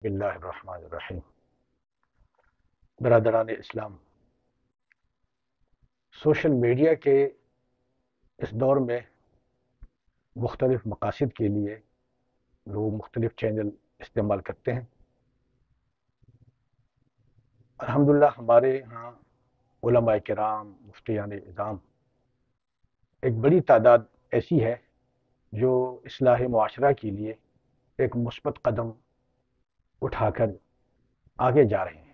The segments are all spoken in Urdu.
بسم اللہ الرحمن الرحیم۔ برادران اسلام، سوشل میڈیا کے اس دور میں مختلف مقاصد کے لیے لوگ مختلف چینل استعمال کرتے ہیں۔ الحمدللہ ہمارے ہاں علماء کرام، مفتیان اعظام، ایک بڑی تعداد ایسی ہے جو اصلاح معاشرہ کے لیے ایک مثبت قدم اٹھا کر آگے جا رہے ہیں۔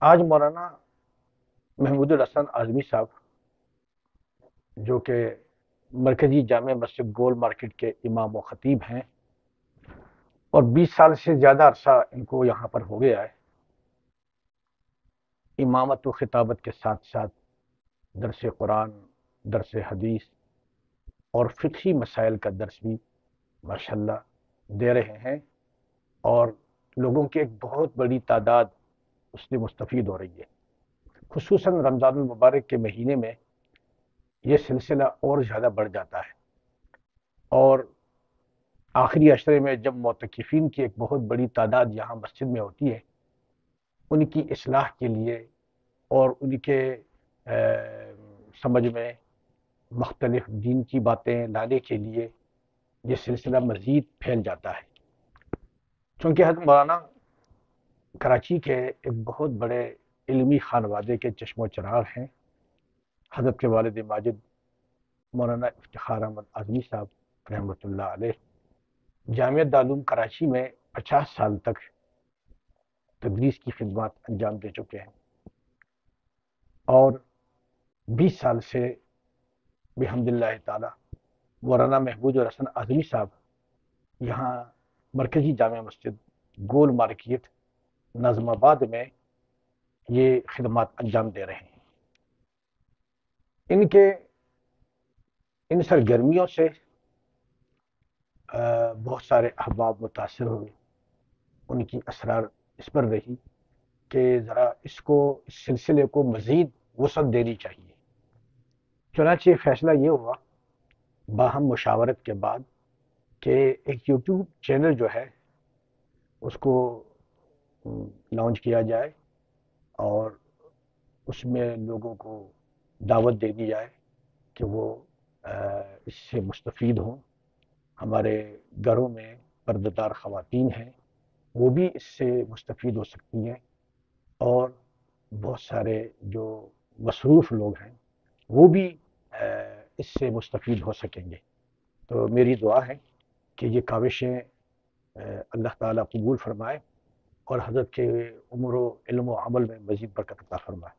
آج مولانا محمود الحسن اعظمی صاحب، جو کہ مرکزی جامع مسجد گول مارکیٹ کے امام و خطیب ہیں اور 20 سال سے زیادہ عرصہ ان کو یہاں پر ہو گیا ہے، امامت و خطابت کے ساتھ ساتھ درس قرآن، درس حدیث اور فقہی مسائل کا درس بھی ماشاءاللہ دے رہے ہیں، اور لوگوں کی ایک بہت بڑی تعداد اس سے مستفید ہو رہی ہے۔ خصوصاً رمضان المبارک کے مہینے میں یہ سلسلہ اور زیادہ بڑھ جاتا ہے، اور آخری عشرے میں جب معتکفین کی ایک بہت بڑی تعداد یہاں مسجد میں ہوتی ہے، ان کی اصلاح کے لیے اور ان کے سمجھ میں مختلف دین کی باتیں لانے کے لیے یہ سلسلہ مزید پھیل جاتا ہے۔ چونکہ حضرت مولانا کراچی کے ایک بہت بڑے علمی خانوادے کے چشم و چراغ ہیں۔ حضرت کے والد ماجد مولانا افتخار احمد اعظمی صاحب رحمۃ اللہ علیہ جامعہ دارالعلوم کراچی میں 50 سال تک تدریس کی خدمات انجام دے چکے ہیں، اور 20 سال سے بحمد اللہ تعالی مولانا محمود الحسن اعظمی صاحب یہاں مرکزی جامع مسجد گول مارکیٹ نظم آباد میں یہ خدمات انجام دے رہے ہیں۔ ان کے ان سرگرمیوں سے بہت سارے احباب متاثر ہوئے، ان کی اسرار اس پر رہی کہ ذرا اس سلسلے کو مزید وسعت دینی چاہیے۔ چنانچہ فیصلہ یہ ہوا باہم مشاورت کے بعد کہ ایک یوٹیوب چینل جو ہے اس کو لانچ کیا جائے، اور اس میں لوگوں کو دعوت دے دی جائے کہ وہ اس سے مستفید ہوں۔ ہمارے گھروں میں پردہ دار خواتین ہیں، وہ بھی اس سے مستفید ہو سکتی ہیں، اور بہت سارے جو مصروف لوگ ہیں وہ بھی اس سے مستفید ہو سکیں گے۔ تو میری دعا ہے کہ یہ کاوشیں اللہ تعالیٰ قبول فرمائے اور حضرت کے عمر و علم و عمل میں مزید برکت عطا فرمائے۔